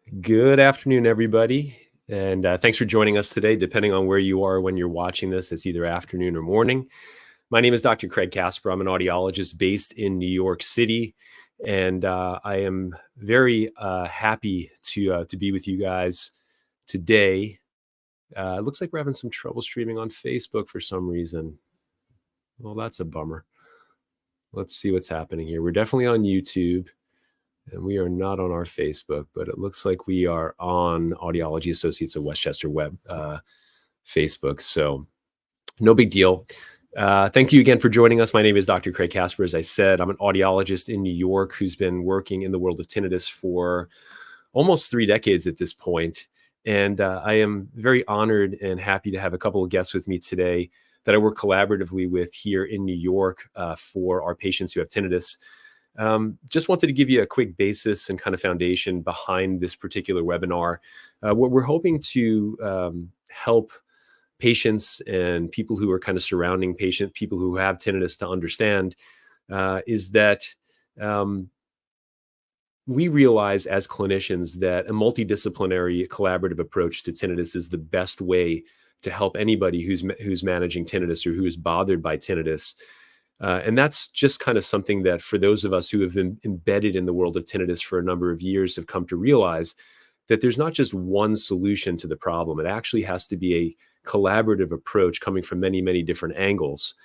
Good afternoon, everybody. And thanks for joining us today. Depending on where you are when you're watching this, it's either afternoon or morning. My name is Dr. Craig Kasper. I'm an audiologist based in New York City. And I am very happy to be with you guys today. It looks like we're having some trouble streaming on Facebook for some reason. Well, that's a bummer. Let's see what's happening here. We're definitely on YouTube. And we are not on our Facebook, but it looks like we are on Audiology Associates of Westchester web Facebook. So no big deal. Thank you again for joining us. My name is Dr. Craig Kasper. As I said, I'm an audiologist in New York who's been working in the world of tinnitus for almost 3 decades at this point. And I am very honored and happy to have a couple of guests with me today that I work collaboratively with here in New York for our patients who have tinnitus. Just wanted to give you a quick basis and kind of foundation behind this particular webinar. What we're hoping to help patients and people who are kind of surrounding people who have tinnitus to understand is that we realize as clinicians that a multidisciplinary collaborative approach to tinnitus is the best way to help anybody who's managing tinnitus or who is bothered by tinnitus. And that's just kind of something that for those of us who have been embedded in the world of tinnitus for a number of years have come to realize that there's not just one solution to the problem. It actually has to be a collaborative approach coming from many, many different angles.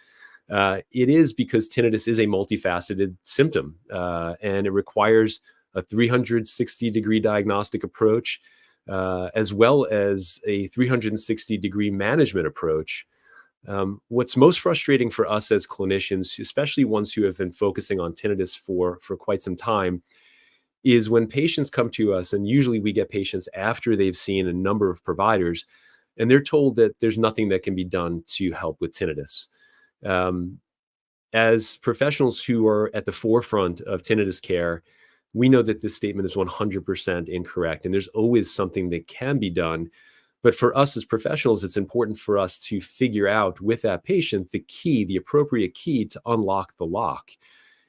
It is because tinnitus is a multifaceted symptom, and it requires a 360-degree diagnostic approach, as well as a 360-degree management approach. What's most frustrating for us as clinicians, especially ones who have been focusing on tinnitus for quite some time, is when patients come to us, and usually we get patients after they've seen a number of providers, and they're told that there's nothing that can be done to help with tinnitus. As professionals who are at the forefront of tinnitus care, we know that this statement is 100% incorrect, and there's always something that can be done. But for us as professionals, it's important for us to figure out with that patient the appropriate key to unlock the lock.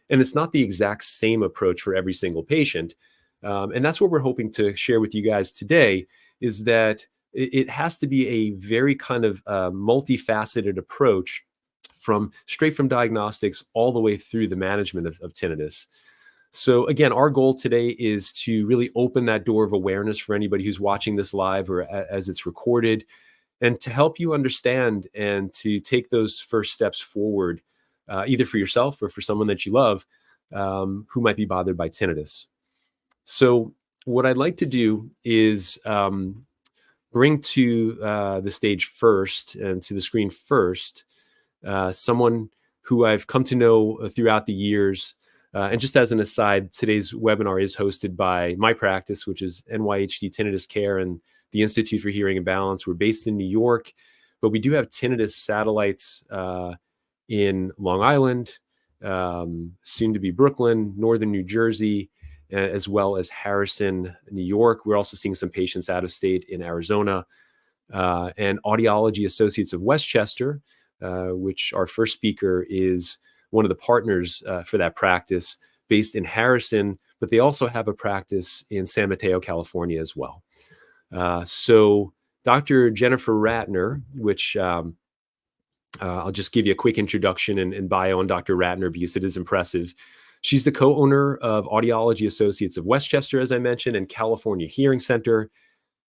And it's not the exact same approach for every single patient. And that's what we're hoping to share with you guys today, is that it has to be a very kind of multifaceted approach straight from diagnostics all the way through the management of tinnitus. So again, our goal today is to really open that door of awareness for anybody who's watching this live or as it's recorded, and to help you understand and to take those first steps forward, either for yourself or for someone that you love who might be bothered by tinnitus. So what I'd like to do is bring to the stage first and to the screen first someone who I've come to know throughout the years. And just as an aside, today's webinar is hosted by my practice, which is NYHD TinnitusCare and the Institute for Hearing and Balance. We're based in New York, but we do have tinnitus satellites in Long Island, soon to be Brooklyn, Northern New Jersey, as well as Harrison, New York. We're also seeing some patients out of state in Arizona, and Audiology Associates of Westchester, which our first speaker is one of the partners for that practice, based in Harrison, but they also have a practice in San Mateo, California as well. So Dr. Jennifer Ratner, which I'll just give you a quick introduction and bio on Dr. Ratner because it is impressive. She's the co-owner of Audiology Associates of Westchester, as I mentioned, and California Hearing Center.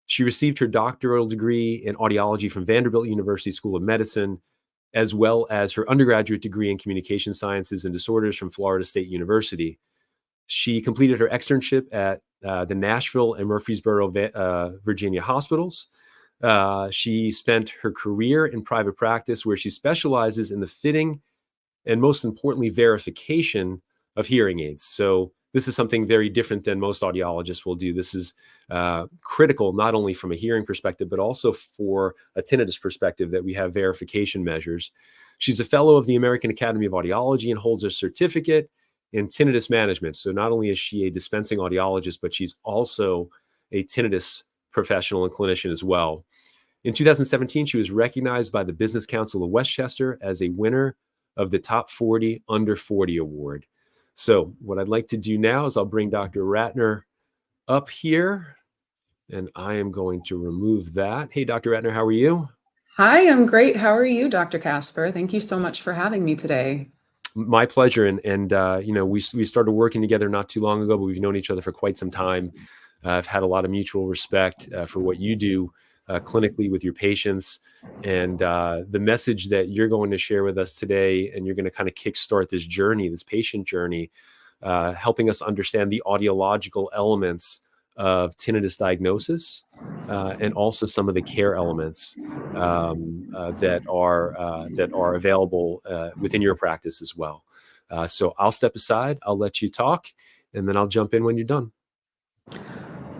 She received her doctoral degree in audiology from Vanderbilt University School of Medicine, as well as her undergraduate degree in communication sciences and disorders from Florida State University. She completed her externship at the Nashville and Murfreesboro, Virginia hospitals. She spent her career in private practice, where she specializes in the fitting and, most importantly, verification of hearing aids. So this is something very different than most audiologists will do. This is critical, not only from a hearing perspective, but also for a tinnitus perspective, that we have verification measures. She's a fellow of the American Academy of Audiology and holds a certificate in tinnitus management. So not only is she a dispensing audiologist, but she's also a tinnitus professional and clinician as well. In 2017, she was recognized by the Business Council of Westchester as a winner of the Top 40 Under 40 Award. So what I'd like to do now is I'll bring Dr. Ratner up here. And I am going to remove that. Hey, Dr. Ratner, how are you? Hi, I'm great. How are you, Dr. Kasper? Thank you so much for having me today. My pleasure. And we started working together not too long ago, but we've known each other for quite some time. I've had a lot of mutual respect for what you do clinically with your patients. And the message that you're going to share with us today, and you're going to kind of kickstart this journey, this patient journey, helping us understand the audiological elements of tinnitus diagnosis, and also some of the care elements that are available within your practice as well. So I'll step aside, I'll let you talk, and then I'll jump in when you're done.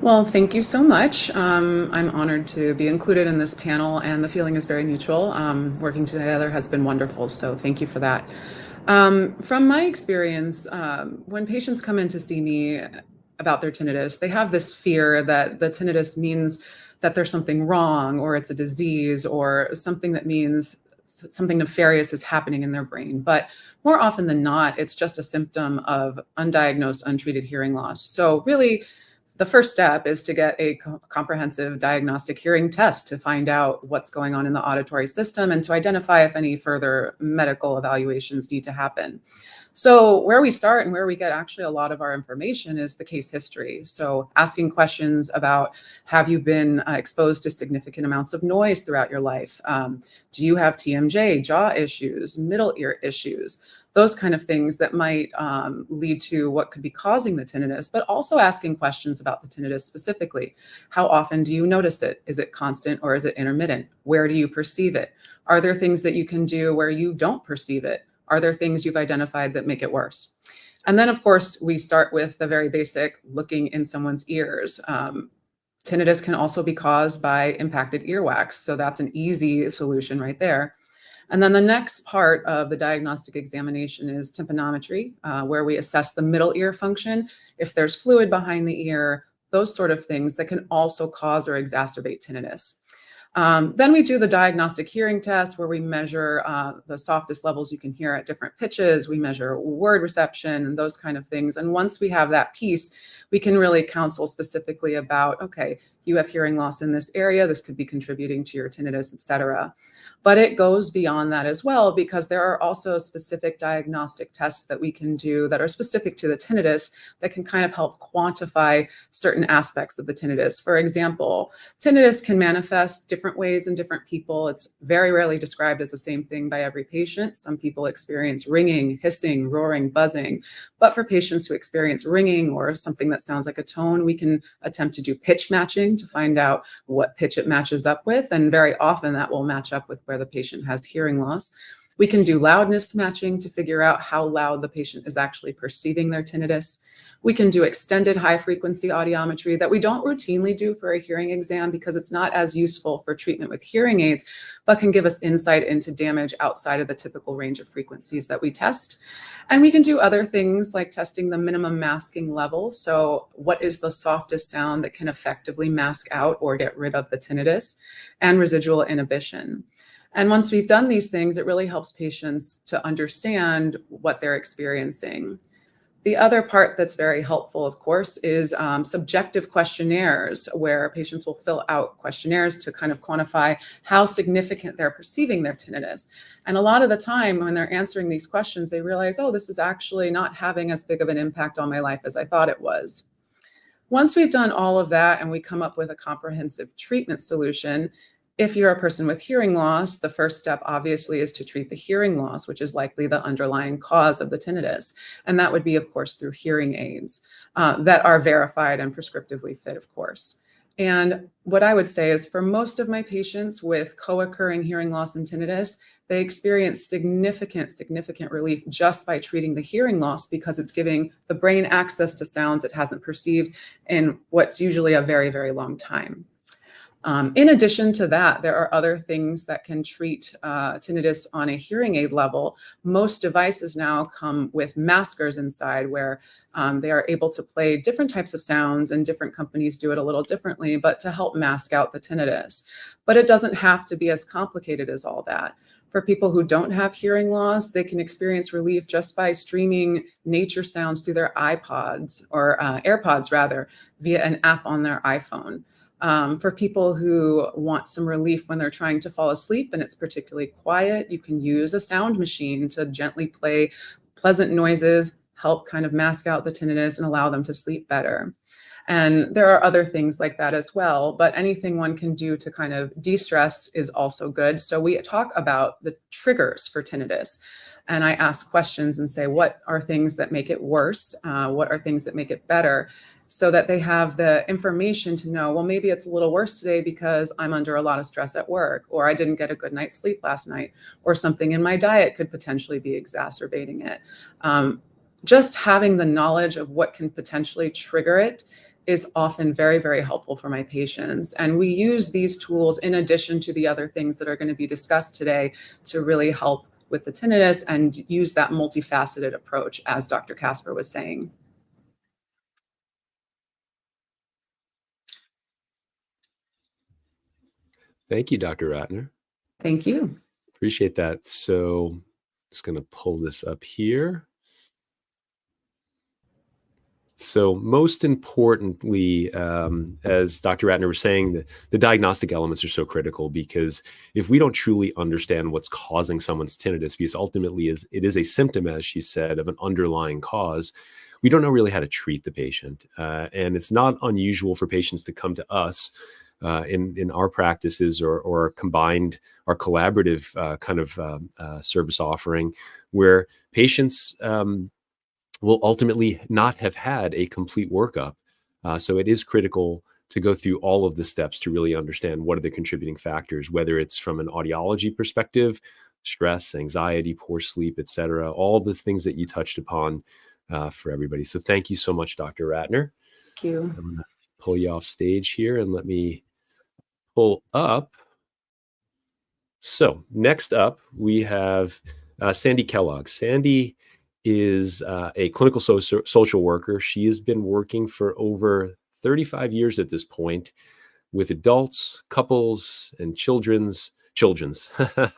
Well, thank you so much. I'm honored to be included in this panel, and the feeling is very mutual. Working together has been wonderful, so thank you for that. From my experience, when patients come in to see me about their tinnitus, they have this fear that the tinnitus means that there's something wrong, or it's a disease, or something that means something nefarious is happening in their brain. But more often than not, it's just a symptom of undiagnosed, untreated hearing loss. So really, the first step is to get a comprehensive diagnostic hearing test to find out what's going on in the auditory system and to identify if any further medical evaluations need to happen. So where we start and where we get actually a lot of our information is the case history. So asking questions about, have you been exposed to significant amounts of noise throughout your life? Do you have TMJ, jaw issues, middle ear issues? Those kind of things that might lead to what could be causing the tinnitus, but also asking questions about the tinnitus specifically. How often do you notice it? Is it constant or is it intermittent? Where do you perceive it? Are there things that you can do where you don't perceive it? Are there things you've identified that make it worse? And then, of course, we start with the very basic looking in someone's ears. Tinnitus can also be caused by impacted earwax. So that's an easy solution right there. And then the next part of the diagnostic examination is tympanometry, where we assess the middle ear function, if there's fluid behind the ear, those sort of things that can also cause or exacerbate tinnitus. Then we do the diagnostic hearing test, where we measure the softest levels you can hear at different pitches. We measure word reception and those kind of things. And once we have that piece, we can really counsel specifically about, okay, you have hearing loss in this area. This could be contributing to your tinnitus, et cetera. But it goes beyond that as well, because there are also specific diagnostic tests that we can do that are specific to the tinnitus that can kind of help quantify certain aspects of the tinnitus. For example, tinnitus can manifest different ways in different people. It's very rarely described as the same thing by every patient. Some people experience ringing, hissing, roaring, buzzing. But for patients who experience ringing or something that sounds like a tone, we can attempt to do pitch matching to find out what pitch it matches up with. And very often that will match up with where the patient has hearing loss. We can do loudness matching to figure out how loud the patient is actually perceiving their tinnitus. We can do extended high frequency audiometry that we don't routinely do for a hearing exam because it's not as useful for treatment with hearing aids, but can give us insight into damage outside of the typical range of frequencies that we test. And we can do other things like testing the minimum masking level. So what is the softest sound that can effectively mask out or get rid of the tinnitus, and residual inhibition. And once we've done these things, it really helps patients to understand what they're experiencing. The other part that's very helpful, of course, is subjective questionnaires, where patients will fill out questionnaires to kind of quantify how significant they're perceiving their tinnitus. And a lot of the time when they're answering these questions, they realize, oh, this is actually not having as big of an impact on my life as I thought it was. Once we've done all of that and we come up with a comprehensive treatment solution, if you're a person with hearing loss, the first step obviously is to treat the hearing loss, which is likely the underlying cause of the tinnitus. And that would be, of course, through hearing aids that are verified and prescriptively fit, of course. And what I would say is, for most of my patients with co-occurring hearing loss and tinnitus, they experience significant relief just by treating the hearing loss, because it's giving the brain access to sounds it hasn't perceived in what's usually a very, very long time. In addition to that, there are other things that can treat tinnitus on a hearing aid level. Most devices now come with maskers inside, where they are able to play different types of sounds, and different companies do it a little differently, but to help mask out the tinnitus. But it doesn't have to be as complicated as all that. For people who don't have hearing loss, they can experience relief just by streaming nature sounds through their iPods, or AirPods rather, via an app on their iPhone. For people who want some relief when they're trying to fall asleep and it's particularly quiet, you can use a sound machine to gently play pleasant noises, help kind of mask out the tinnitus and allow them to sleep better. And there are other things like that as well, but anything one can do to kind of de-stress is also good. So we talk about the triggers for tinnitus. And I ask questions and say, what are things that make it worse? What are things that make it better? So that they have the information to know, well, maybe it's a little worse today because I'm under a lot of stress at work, or I didn't get a good night's sleep last night, or something in my diet could potentially be exacerbating it. Just having the knowledge of what can potentially trigger it is often very, very helpful for my patients. And we use these tools in addition to the other things that are going to be discussed today to really help with the tinnitus and use that multifaceted approach, as Dr. Kasper was saying. Thank you, Dr. Ratner. Thank you. Appreciate that. So just going to pull this up here. So most importantly, as Dr. Ratner was saying, the diagnostic elements are so critical, because if we don't truly understand what's causing someone's tinnitus, because ultimately it is a symptom, as she said, of an underlying cause, we don't know really how to treat the patient. And it's not unusual for patients to come to us in our practices or combined, our collaborative kind of service offering, where patients will ultimately not have had a complete workup. So it is critical to go through all of the steps to really understand what are the contributing factors, whether it's from an audiology perspective, stress, anxiety, poor sleep, et cetera, all the things that you touched upon for everybody. So thank you so much, Dr. Ratner. Thank you. I'm going to pull you off stage here and let me pull up. So next up, we have Sandy Kellogg. Sandy is a clinical social worker. She has been working for over 35 years at this point with adults, couples, and children's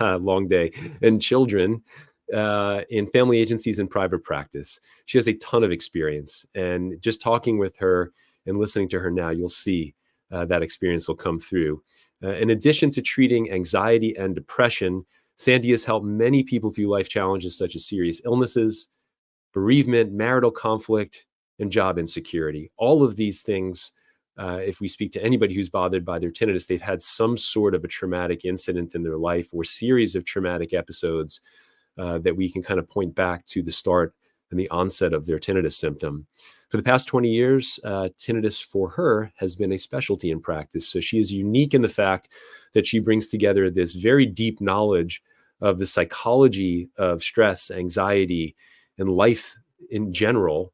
long day, and children in family agencies and private practice. She has a ton of experience, and just talking with her and listening to her now, you'll see that experience will come through. In addition to treating anxiety and depression, Sandy has helped many people through life challenges such as serious illnesses, bereavement, marital conflict, and job insecurity. All of these things, if we speak to anybody who's bothered by their tinnitus, they've had some sort of a traumatic incident in their life or series of traumatic episodes that we can kind of point back to the start and the onset of their tinnitus symptom. For the past 20 years, tinnitus for her has been a specialty in practice. So she is unique in the fact that she brings together this very deep knowledge of the psychology of stress, anxiety, and life in general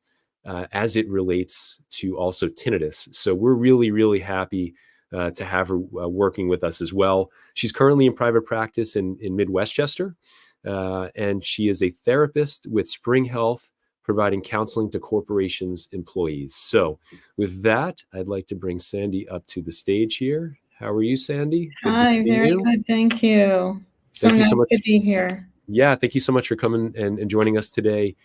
as it relates to also tinnitus. So we're really, really happy to have her working with us as well. She's currently in private practice in Westchester, and she is a therapist with Spring Health, providing counseling to corporations' employees. So with that, I'd like to bring Sandy up to the stage here. How are you, Sandy? Hi, very good. Thank you. So nice to be here. Yeah, thank you so much for coming and joining us today.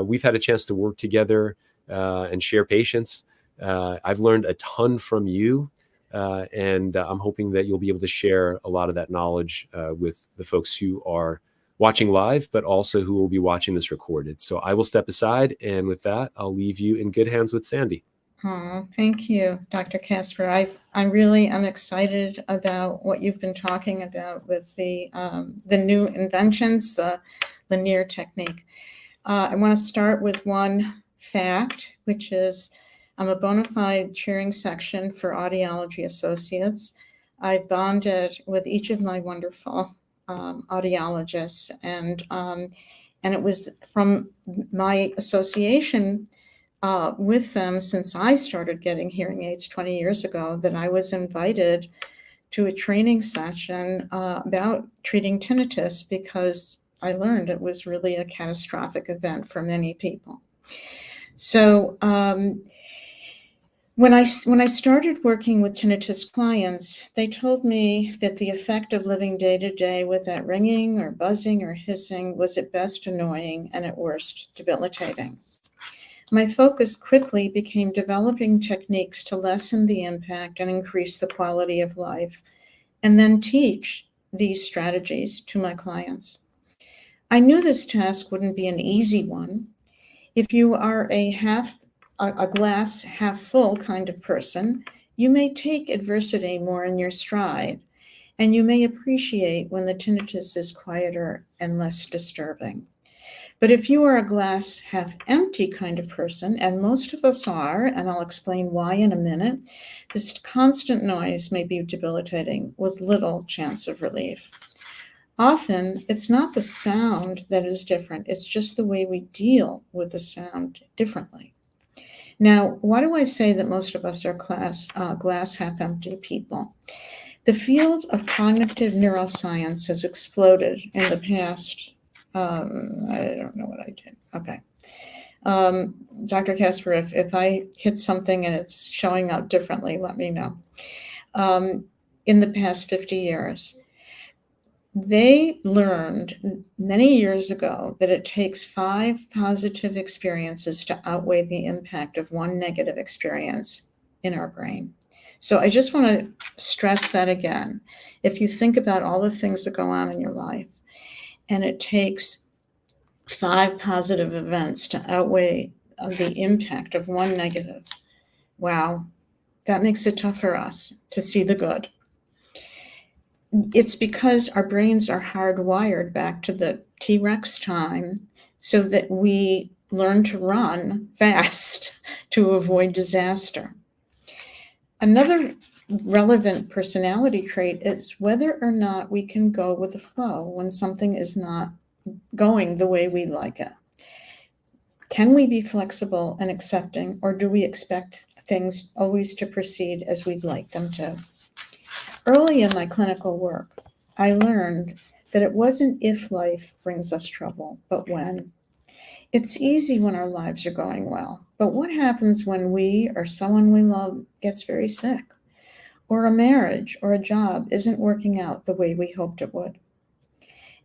We've had a chance to work together and share patients. I've learned a ton from you, and I'm hoping that you'll be able to share a lot of that knowledge with the folks who are watching live, but also who will be watching this recorded. So I will step aside, and with that, I'll leave you in good hands with Sandy. Oh, thank you, Dr. Kasper. I'm excited about what you've been talking about with the new inventions, the Lenire technique. I want to start with one fact, which is I'm a bona fide chairing section for Audiology Associates. I bonded with each of my wonderful audiologists, and it was from my association with them since I started getting hearing aids 20 years ago that I was invited to a training session about treating tinnitus, because I learned it was really a catastrophic event for many people. So when I started working with tinnitus clients, they told me that the effect of living day to day with that ringing or buzzing or hissing was at best annoying and at worst debilitating. My focus quickly became developing techniques to lessen the impact and increase the quality of life, and then teach these strategies to my clients. I knew this task wouldn't be an easy one. If you are a glass half full kind of person, you may take adversity more in your stride, and you may appreciate when the tinnitus is quieter and less disturbing. But if you are a glass half empty kind of person, and most of us are, and I'll explain why in a minute, this constant noise may be debilitating with little chance of relief. Often, it's not the sound that is different, it's just the way we deal with the sound differently. Now, why do I say that most of us are glass half empty people? The field of cognitive neuroscience has exploded in the past. I don't know what I did. Okay. Dr. Kasper, if I hit something and it's showing up differently, let me know. In the past 50 years, they learned many years ago that it takes 5 positive experiences to outweigh the impact of 1 negative experience in our brain. So I just want to stress that again. If you think about all the things that go on in your life, and it takes 5 positive events to outweigh the impact of 1 negative, wow, that makes it tough for us to see the good. It's because our brains are hardwired back to the T-Rex time so that we learn to run fast to avoid disaster. Another relevant personality trait is whether or not we can go with the flow when something is not going the way we like it. Can we be flexible and accepting, or do we expect things always to proceed as we'd like them to? Early in my clinical work, I learned that it wasn't if life brings us trouble, but when. It's easy when our lives are going well, but what happens when we or someone we love gets very sick, or a marriage or a job isn't working out the way we hoped it would?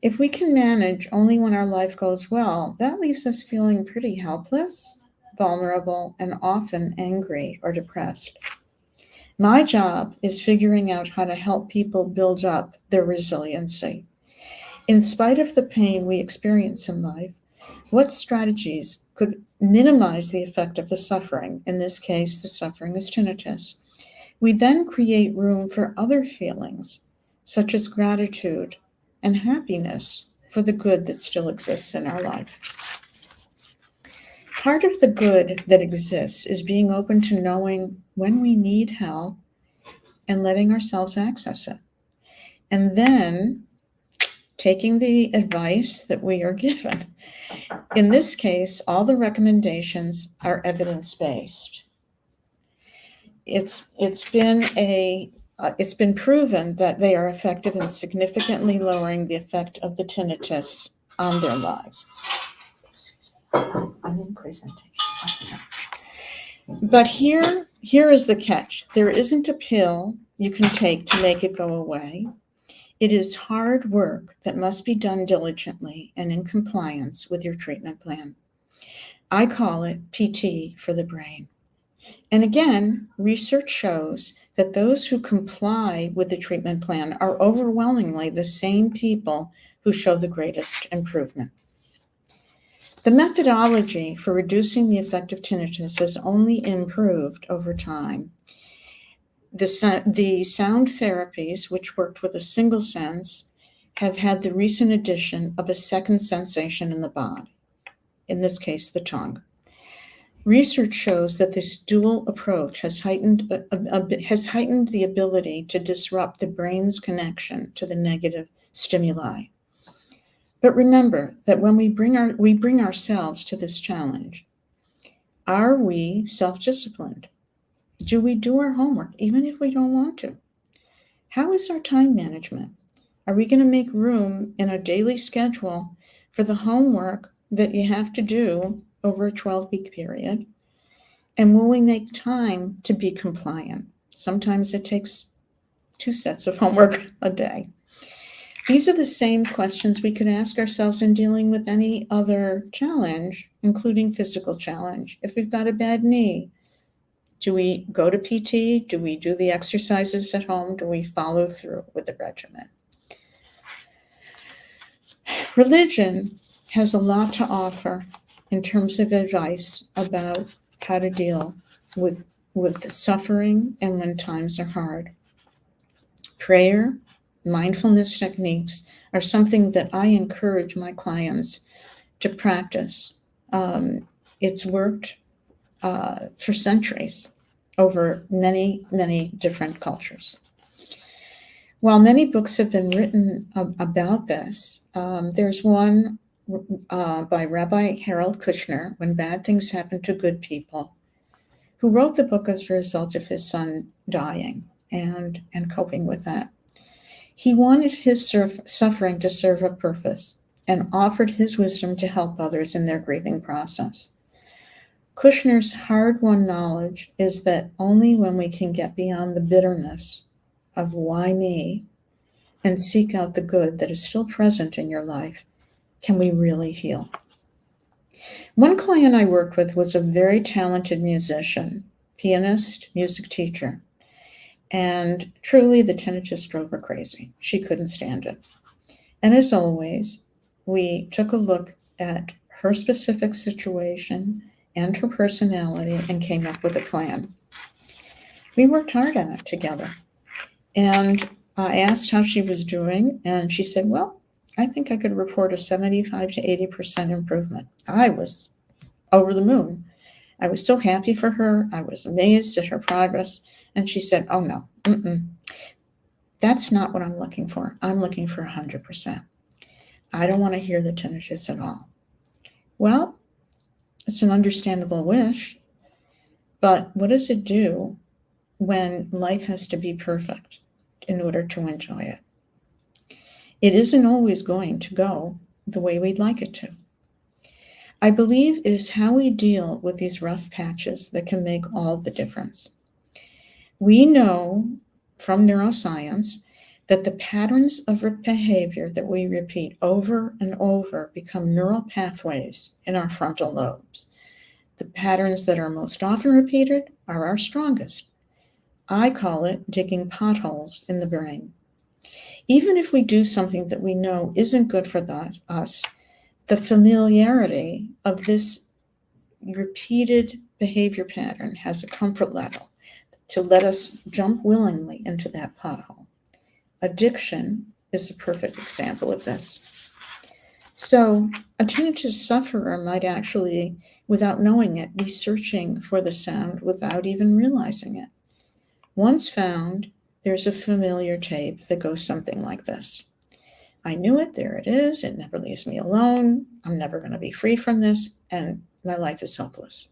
If we can manage only when our life goes well, that leaves us feeling pretty helpless, vulnerable, and often angry or depressed. My job is figuring out how to help people build up their resiliency. In spite of the pain we experience in life, what strategies could minimize the effect of the suffering? In this case, the suffering is tinnitus. We then create room for other feelings, such as gratitude and happiness for the good that still exists in our life. Part of the good that exists is being open to knowing when we need help and letting ourselves access it. And then taking the advice that we are given. In this case, all the recommendations are evidence-based. It's been proven that they are effective in significantly lowering the effect of the tinnitus on their lives. I'm in presentation. But here is the catch. There isn't a pill you can take to make it go away. It is hard work that must be done diligently and in compliance with your treatment plan. I call it PT for the brain. And again, research shows that those who comply with the treatment plan are overwhelmingly the same people who show the greatest improvement. The methodology for reducing the effect of tinnitus has only improved over time. The sound therapies, which worked with a single sense, have had the recent addition of a second sensation in the body, in this case, the tongue. Research shows that this dual approach has heightened the ability to disrupt the brain's connection to the negative stimuli. But remember that when we bring ourselves to this challenge, are we self-disciplined? Do we do our homework, even if we don't want to? How is our time management? Are we going to make room in our daily schedule for the homework that you have to do over a 12-week period? And will we make time to be compliant? Sometimes it takes 2 sets of homework a day. These are the same questions we could ask ourselves in dealing with any other challenge including physical challenge. If we've got a bad knee, do we go to PT? Do we do the exercises at home? Do we follow through with the regimen? Religion has a lot to offer in terms of advice about how to deal with suffering and when times are hard. Prayer, mindfulness techniques are something that I encourage my clients to practice. It's worked for centuries over many, many different cultures. While many books have been written about this, there's one by Rabbi Harold Kushner, When Bad Things Happen to Good People, who wrote the book as a result of his son dying and coping with that. He wanted his suffering to serve a purpose and offered his wisdom to help others in their grieving process. Kushner's hard-won knowledge is that only when we can get beyond the bitterness of why me and seek out the good that is still present in your life can we really heal. One client I worked with was a very talented musician, pianist, music teacher, and truly the tinnitus drove her crazy. She couldn't stand it. And as always, we took a look at her specific situation and her personality and came up with a plan. We worked hard on it together. And I asked how she was doing, and she said, well, I think I could report a 75 to 80% improvement. I was over the moon. I was so happy for her. I was amazed at her progress. And she said, oh no, that's not what I'm looking for. I'm looking for 100%. I don't want to hear the tinnitus at all. Well, it's an understandable wish, but what does it do when life has to be perfect in order to enjoy it? It isn't always going to go the way we'd like it to. I believe it is how we deal with these rough patches that can make all the difference. We know from neuroscience that the patterns of behavior that we repeat over and over become neural pathways in our frontal lobes. The patterns that are most often repeated are our strongest. I call it digging potholes in the brain. Even if we do something that we know isn't good for us, the familiarity of this repeated behavior pattern has a comfort level to let us jump willingly into that pothole. Addiction is a perfect example of this. So a tinnitus sufferer might actually, without knowing it, be searching for the sound without even realizing it. Once found, there's a familiar tape that goes something like this. I knew it, there it is, it never leaves me alone, I'm never going to be free from this, and my life is hopeless.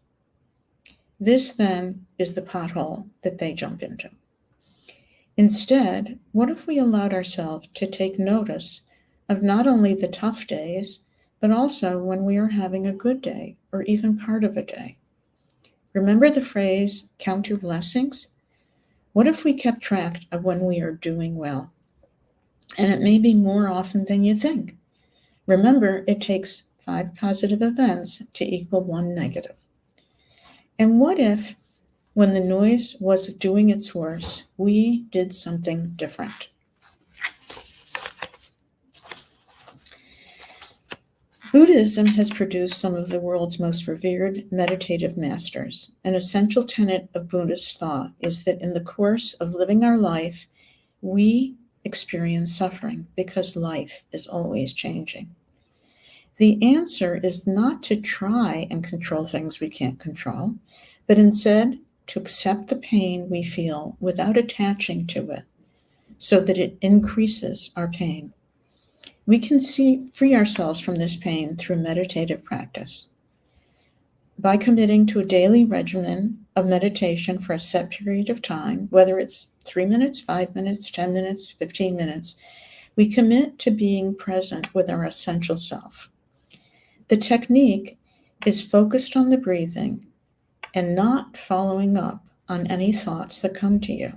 This then is the pothole that they jump into. Instead, what if we allowed ourselves to take notice of not only the tough days, but also when we are having a good day or even part of a day? Remember the phrase, count your blessings? What if we kept track of when we are doing well? And it may be more often than you think. Remember, it takes 5 positive events to equal 1 negative. And what if, when the noise was doing its worst, we did something different? Buddhism has produced some of the world's most revered meditative masters. An essential tenet of Buddhist thought is that in the course of living our life, we experience suffering because life is always changing. The answer is not to try and control things we can't control, but instead to accept the pain we feel without attaching to it so that it increases our pain. We can free ourselves from this pain through meditative practice. By committing to a daily regimen of meditation for a set period of time, whether it's 3 minutes, 5 minutes, 10 minutes, 15 minutes, we commit to being present with our essential self. The technique is focused on the breathing and not following up on any thoughts that come to you.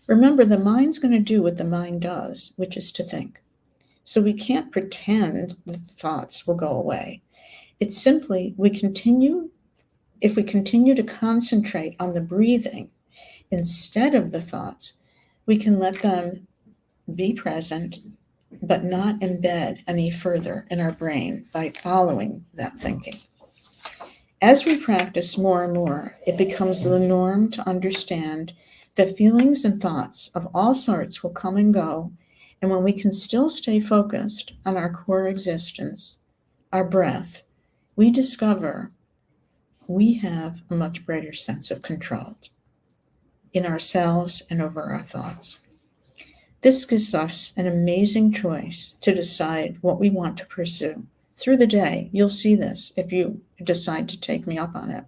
Remember, the mind's going to do what the mind does, which is to think. So we can't pretend the thoughts will go away. It's simply if we continue to concentrate on the breathing instead of the thoughts, we can let them be present, but not embed any further in our brain by following that thinking. As we practice more and more, it becomes the norm to understand that feelings and thoughts of all sorts will come and go, and when we can still stay focused on our core existence, our breath, we discover we have a much greater sense of control in ourselves and over our thoughts. This gives us an amazing choice to decide what we want to pursue. Through the day, you'll see this if you decide to take me up on it.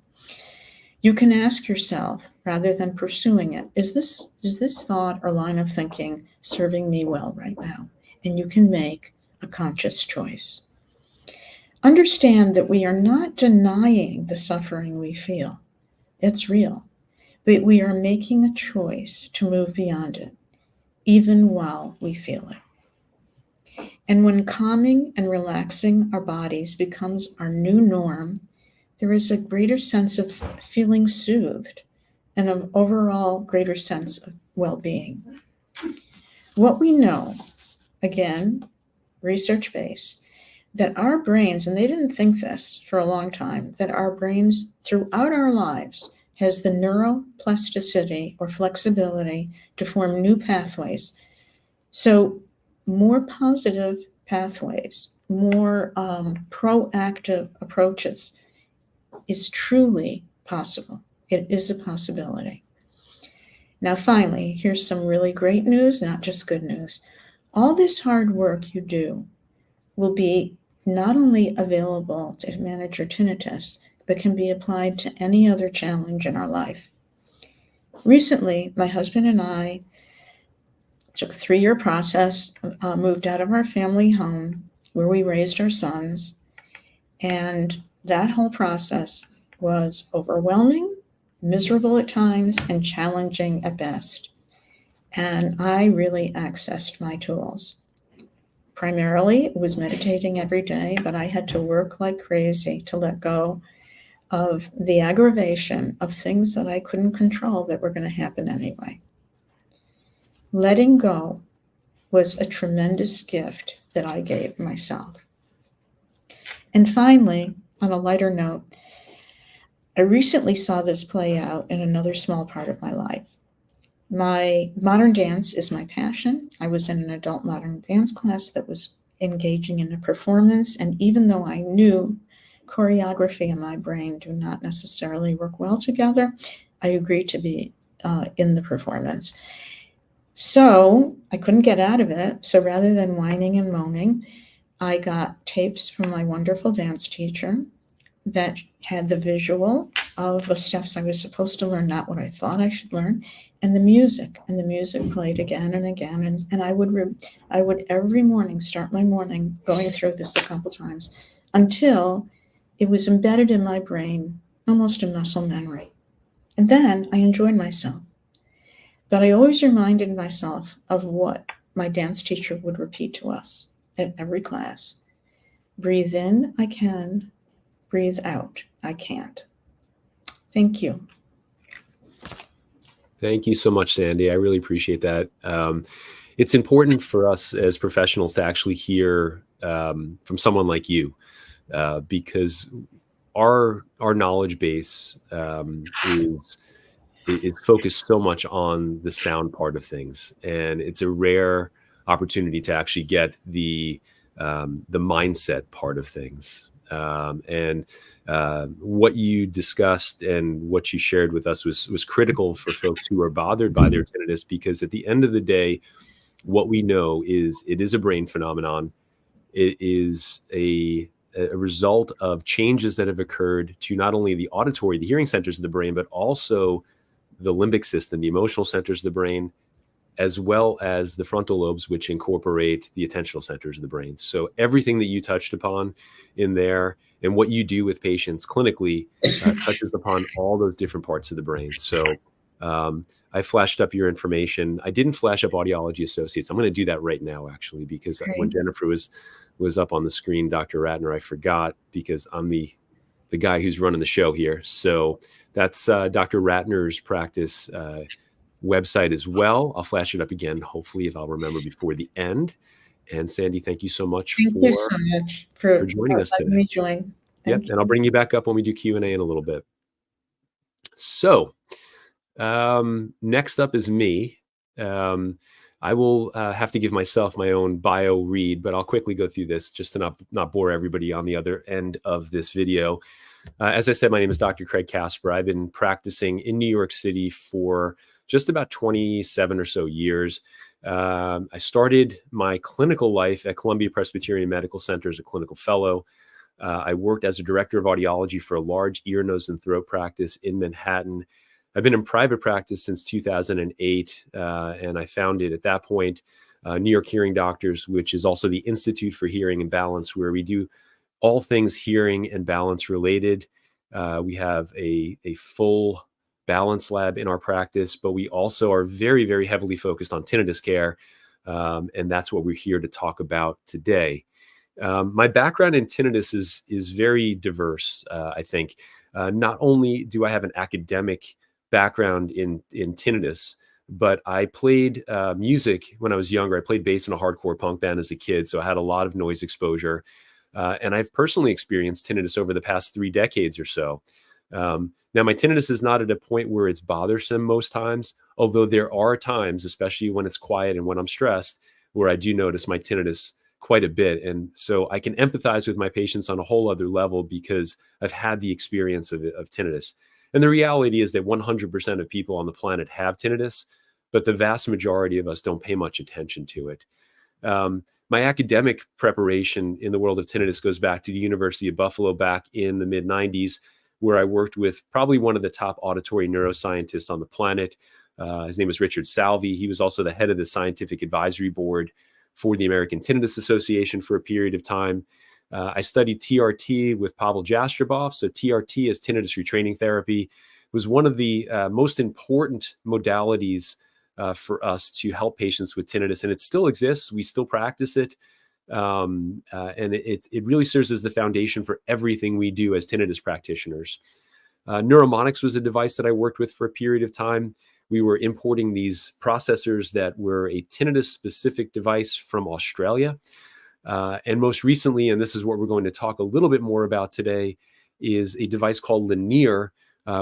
You can ask yourself, rather than pursuing it, is this thought or line of thinking serving me well right now? And you can make a conscious choice. Understand that we are not denying the suffering we feel. It's real, but we are making a choice to move beyond it, even while we feel it. And when calming and relaxing our bodies becomes our new norm, there is a greater sense of feeling soothed and an overall greater sense of well-being. What we know, again, research-based, that our brains, and they didn't think this for a long time, that our brains throughout our lives has the neuroplasticity or flexibility to form new pathways. So more positive pathways, more proactive approaches is truly possible. It is a possibility. Now, finally, here's some really great news, not just good news. All this hard work you do will be not only available to manage your tinnitus, but can be applied to any other challenge in our life. Recently, my husband and I took a 3-year process, moved out of our family home where we raised our sons, and that whole process was overwhelming, miserable at times, and challenging at best. And I really accessed my tools. Primarily, it was meditating every day, but I had to work like crazy to let go of the aggravation of things that I couldn't control that were going to happen anyway. Letting go was a tremendous gift that I gave myself. And finally, on a lighter note, I recently saw this play out in another small part of my life. My modern dance is my passion. I was in an adult modern dance class that was engaging in a performance, and even though I knew choreography and my brain do not necessarily work well together, I agreed to be in the performance. So I couldn't get out of it. So rather than whining and moaning, I got tapes from my wonderful dance teacher that had the visual of the steps I was supposed to learn, not what I thought I should learn, and the music. And the music played again and again. And I would every morning start my morning going through this a couple times until it was embedded in my brain, almost a muscle memory. And then I enjoyed myself. But I always reminded myself of what my dance teacher would repeat to us at every class. Breathe in, I can. Breathe out, I can't. Thank you. Thank you so much, Sandy. I really appreciate that. It's important for us as professionals to actually hear from someone like you, because our knowledge base is focused so much on the sound part of things, and it's a rare opportunity to actually get the mindset part of things. What you discussed and what you shared with us was critical for folks who are bothered by their tinnitus, because at the end of the day, what we know is it is a brain phenomenon. It is a result of changes that have occurred to not only the auditory, the hearing centers of the brain, but also the limbic system, the emotional centers of the brain, as well as the frontal lobes, which incorporate the attentional centers of the brain. So everything that you touched upon in there and what you do with patients clinically touches upon all those different parts of the brain. So I flashed up your information. I didn't flash up Audiology Associates. I'm going to do that right now, actually, because when Jennifer was up on the screen, Dr. Ratner, I forgot, because I'm the guy who's running the show here. So that's Dr. Ratner's practice website as well. I'll flash it up again, hopefully, if I'll remember before the end. And Sandy, thank you so much for joining us today. Letting me join. Yep, and I'll bring you back up when we do Q&A in a little bit. So next up is me. I will have to give myself my own bio read, but I'll quickly go through this just to not bore everybody on the other end of this video. As I said, my name is Dr. Craig Kasper. I've been practicing in New York City for just about 27 or so years. I started my clinical life at Columbia Presbyterian Medical Center as a clinical fellow. I worked as a director of audiology for a large ear, nose, and throat practice in Manhattan. I've been in private practice since 2008, and I founded at that point New York Hearing Doctors, which is also the Institute for Hearing and Balance, where we do all things hearing and balance related. We have a full balance lab in our practice, but we also are very, very heavily focused on tinnitus care, and that's what we're here to talk about today. My background in tinnitus is very diverse, I think. Not only do I have an academic background in tinnitus, but I played music when I was younger. I played bass in a hardcore punk band as a kid, so I had a lot of noise exposure. And I've personally experienced tinnitus over the past 3 decades or so. Now, my tinnitus is not at a point where it's bothersome most times, although there are times, especially when it's quiet and when I'm stressed, where I do notice my tinnitus quite a bit. And so I can empathize with my patients on a whole other level because I've had the experience of tinnitus. And the reality is that 100% of people on the planet have tinnitus, but the vast majority of us don't pay much attention to it. My academic preparation in the world of tinnitus goes back to the University of Buffalo back in the mid-90s, where I worked with probably one of the top auditory neuroscientists on the planet. His name was Richard Salvi. He was also the head of the scientific advisory board for the American Tinnitus Association for a period of time. I studied TRT with Pavel Jastrabov. So TRT is tinnitus retraining therapy. It was one of the most important modalities for us to help patients with tinnitus, and it still exists. We still practice it, and it really serves as the foundation for everything we do as tinnitus practitioners. Neuromonics was a device that I worked with for a period of time. We were importing these processors that were a tinnitus-specific device from Australia. And most recently, and this is what we're going to talk a little bit more about today, is a device called Lenire,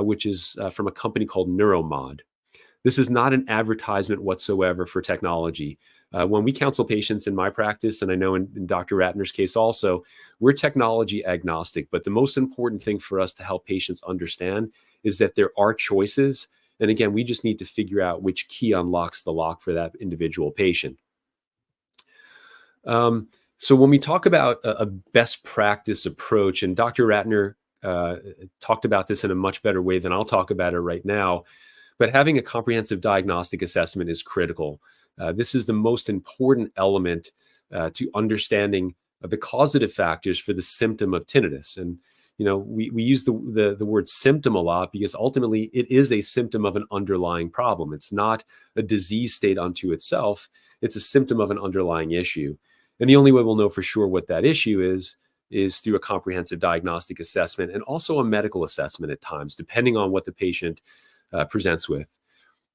which is from a company called Neuromod. This is not an advertisement whatsoever for technology. When we counsel patients in my practice, and I know in Dr. Ratner's case also, we're technology agnostic. But the most important thing for us to help patients understand is that there are choices. And again, we just need to figure out which key unlocks the lock for that individual patient. So when we talk about a best practice approach, and Dr. Ratner talked about this in a much better way than I'll talk about it right now, but having a comprehensive diagnostic assessment is critical. This is the most important element to understanding the causative factors for the symptom of tinnitus. And we use the word symptom a lot because ultimately it is a symptom of an underlying problem. It's not a disease state unto itself. It's a symptom of an underlying issue. And the only way we'll know for sure what that issue is through a comprehensive diagnostic assessment and also a medical assessment at times, depending on what the patient presents with.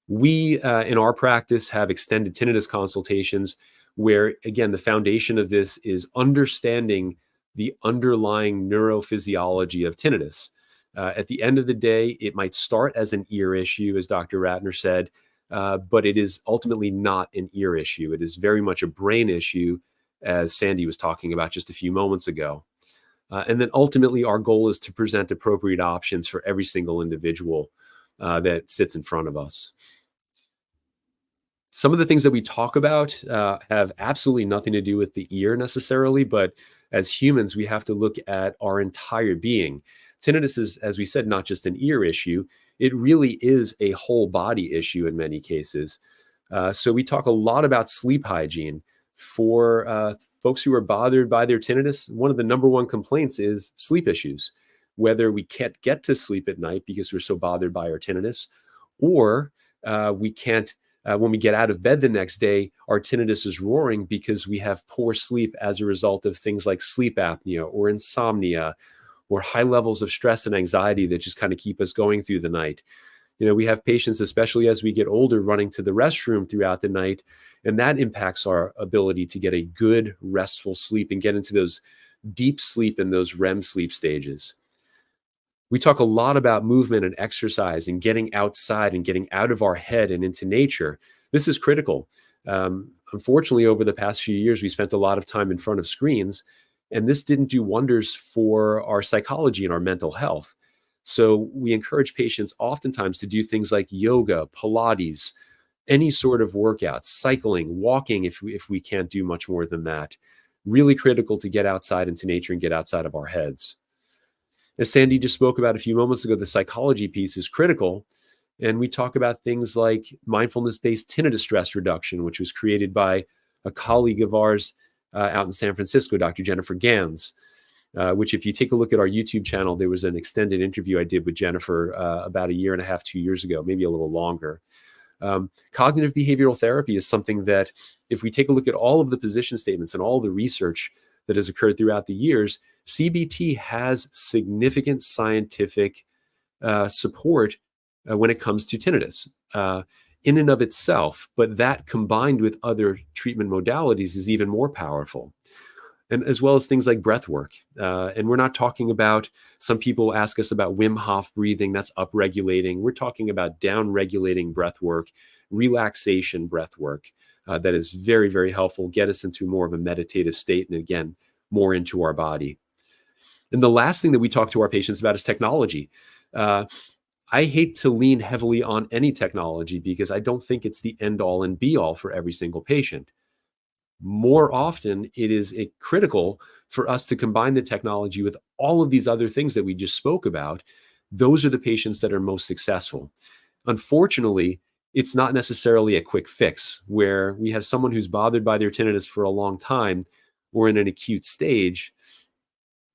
We, in our practice, have extended tinnitus consultations where, again, the foundation of this is understanding the underlying neurophysiology of tinnitus. At the end of the day, it might start as an ear issue, as Dr. Ratner said, but it is ultimately not an ear issue. It is very much a brain issue, as Sandy was talking about just a few moments ago. And then ultimately, our goal is to present appropriate options for every single individual that sits in front of us. Some of the things that we talk about have absolutely nothing to do with the ear necessarily, but as humans, we have to look at our entire being. Tinnitus is, as we said, not just an ear issue. It really is a whole body issue in many cases. So we talk a lot about sleep hygiene. For folks who are bothered by their tinnitus, one of the number one complaints is sleep issues, whether we can't get to sleep at night because we're so bothered by our tinnitus, or We can't, when we get out of bed the next day, our tinnitus is roaring because we have poor sleep as a result of things like sleep apnea or insomnia or high levels of stress and anxiety that just kind of keep us going through the night. We have patients, especially as we get older, running to the restroom throughout the night, and that impacts our ability to get a good, restful sleep and get into those deep sleep and those REM sleep stages. We talk a lot about movement and exercise and getting outside and getting out of our head and into nature. This is critical. Unfortunately, over the past few years, we spent a lot of time in front of screens, and this didn't do wonders for our psychology and our mental health. So we encourage patients oftentimes to do things like yoga, Pilates, any sort of workouts, cycling, walking, if we can't do much more than that. Really critical to get outside into nature and get outside of our heads. As Sandy just spoke about a few moments ago, the psychology piece is critical. And we talk about things like mindfulness-based tinnitus stress reduction, which was created by a colleague of ours out in San Francisco, Dr. Jennifer Gans, which if you take a look at our YouTube channel, there was an extended interview I did with Jennifer about 1.5 years, 2 years ago, maybe a little longer. Cognitive behavioral therapy is something that, if we take a look at all of the position statements and all the research that has occurred throughout the years, CBT has significant scientific support when it comes to tinnitus in and of itself, but that combined with other treatment modalities is even more powerful. And as well as things like breath work. And we're not talking about, some people ask us about Wim Hof breathing, that's upregulating. We're talking about down-regulating breath work, relaxation breath work that is very, very helpful, get us into more of a meditative state, and again, more into our body. And the last thing that we talk to our patients about is technology. I hate to lean heavily on any technology because I don't think it's the end-all and be-all for every single patient. More often, it is critical for us to combine the technology with all of these other things that we just spoke about. Those are the patients that are most successful. Unfortunately, it's not necessarily a quick fix where we have someone who's bothered by their tinnitus for a long time or in an acute stage.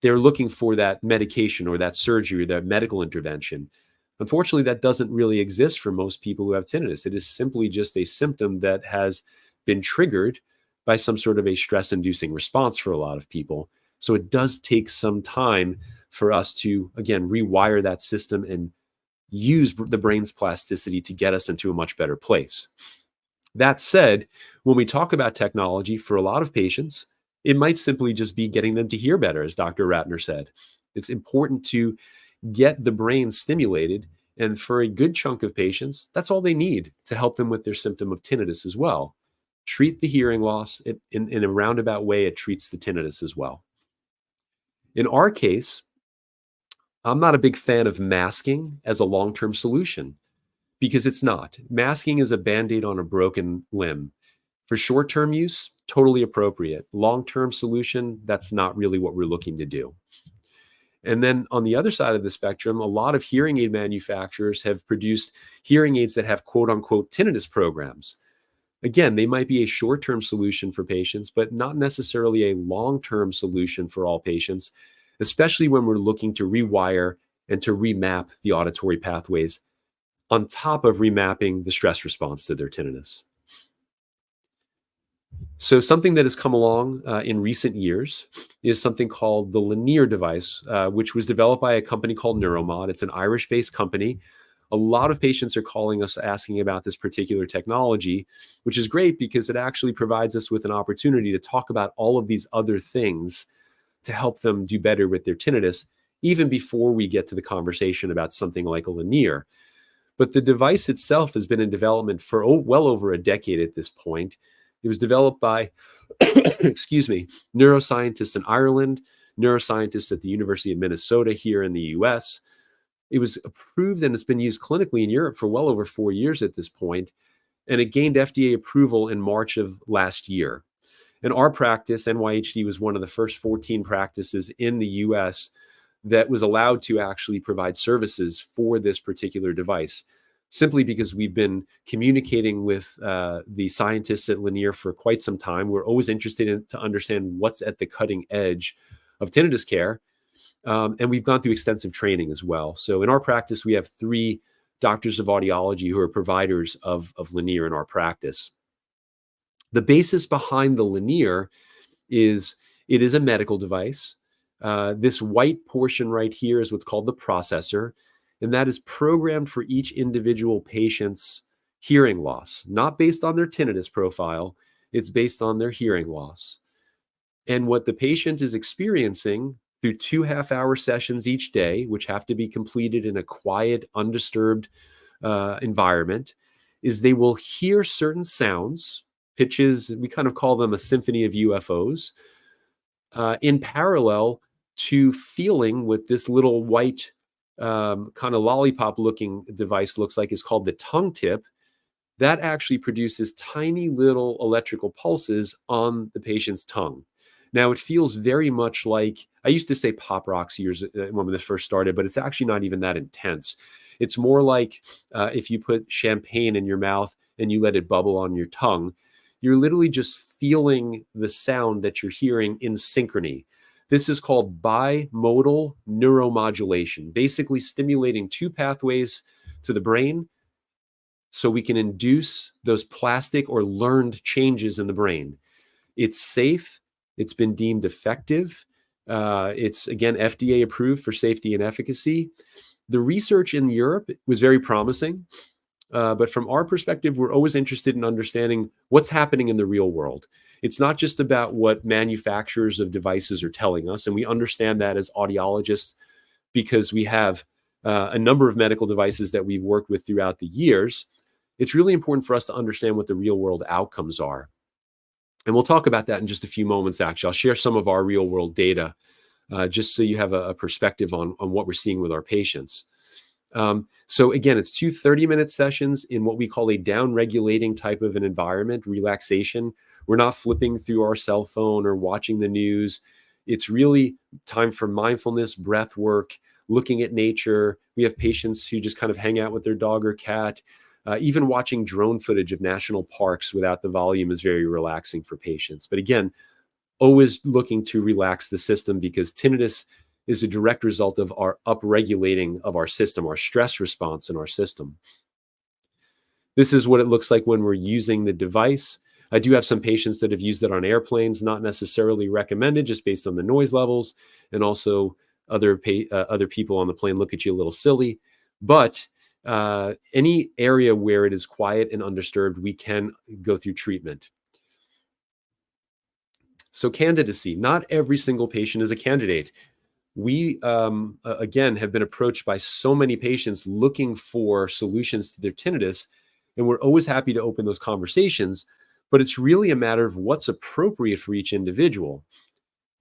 They're looking for that medication or that surgery or that medical intervention. Unfortunately, that doesn't really exist for most people who have tinnitus. It is simply just a symptom that has been triggered by some sort of a stress-inducing response for a lot of people. So it does take some time for us to, again, rewire that system and use the brain's plasticity to get us into a much better place. That said, when we talk about technology, for a lot of patients, it might simply just be getting them to hear better, as Dr. Ratner said. It's important to get the brain stimulated, and for a good chunk of patients, that's all they need to help them with their symptom of tinnitus as well. Treat the hearing loss. In a roundabout way, it treats the tinnitus as well. In our case, I'm not a big fan of masking as a long-term solution because it's not. Masking is a Band-Aid on a broken limb. For short-term use, totally appropriate. Long-term solution, that's not really what we're looking to do. And then on the other side of the spectrum, a lot of hearing aid manufacturers have produced hearing aids that have quote-unquote tinnitus programs. Again, they might be a short-term solution for patients, but not necessarily a long-term solution for all patients, especially when we're looking to rewire and to remap the auditory pathways on top of remapping the stress response to their tinnitus. So something that has come along in recent years is something called the Lenire device, which was developed by a company called Neuromod. It's an Irish-based company. A lot of patients are calling us asking about this particular technology, which is great because it actually provides us with an opportunity to talk about all of these other things to help them do better with their tinnitus, even before we get to the conversation about something like a Lenire. But the device itself has been in development for well over a decade at this point. It was developed by, excuse me, neuroscientists in Ireland, neuroscientists at the University of Minnesota here in the US. It was approved and it's been used clinically in Europe for well over 4 years at this point, and it gained FDA approval in March of last year. In our practice, NYHD was one of the first 14 practices in the US that was allowed to actually provide services for this particular device, simply because we've been communicating with the scientists at Lenire for quite some time. We're always interested to understand what's at the cutting edge of tinnitus care. And we've gone through extensive training as well. So in our practice, we have 3 doctors of audiology who are providers of Lenire in our practice. The basis behind the Lenire is it is a medical device. This white portion right here is what's called the processor, and that is programmed for each individual patient's hearing loss, not based on their tinnitus profile. It's based on their hearing loss. And what the patient is experiencing through 2 half-hour sessions each day, which have to be completed in a quiet, undisturbed environment, is they will hear certain sounds, pitches, we kind of call them a symphony of UFOs, in parallel to feeling what this little white kind of lollipop-looking device looks like, is called the tongue tip. That actually produces tiny little electrical pulses on the patient's tongue. Now, it feels very much like, I used to say pop rocks years when this first started, but it's actually not even that intense. It's more like if you put champagne in your mouth and you let it bubble on your tongue, you're literally just feeling the sound that you're hearing in synchrony. This is called bimodal neuromodulation, basically stimulating 2 pathways to the brain so we can induce those plastic or learned changes in the brain. It's safe. It's been deemed effective. It's, again, FDA approved for safety and efficacy. The research in Europe was very promising. But from our perspective, we're always interested in understanding what's happening in the real world. It's not just about what manufacturers of devices are telling us. And we understand that as audiologists because we have a number of medical devices that we've worked with throughout the years. It's really important for us to understand what the real world outcomes are. And we'll talk about that in just a few moments, actually. I'll share some of our real world data just so you have a perspective on what we're seeing with our patients. So again, it's 2 30-minute sessions in what we call a down-regulating type of an environment, relaxation. We're not flipping through our cell phone or watching the news. It's really time for mindfulness, breath work, looking at nature. We have patients who just kind of hang out with their dog or cat. Even watching drone footage of national parks without the volume is very relaxing for patients. But again, always looking to relax the system because tinnitus is a direct result of our upregulating of our system, our stress response in our system. This is what it looks like when we're using the device. I do have some patients that have used it on airplanes, not necessarily recommended just based on the noise levels. And also other people on the plane look at you a little silly. But any area where it is quiet and undisturbed, we can go through treatment. So candidacy, not every single patient is a candidate. We, again, have been approached by so many patients looking for solutions to their tinnitus, and we're always happy to open those conversations, but it's really a matter of what's appropriate for each individual.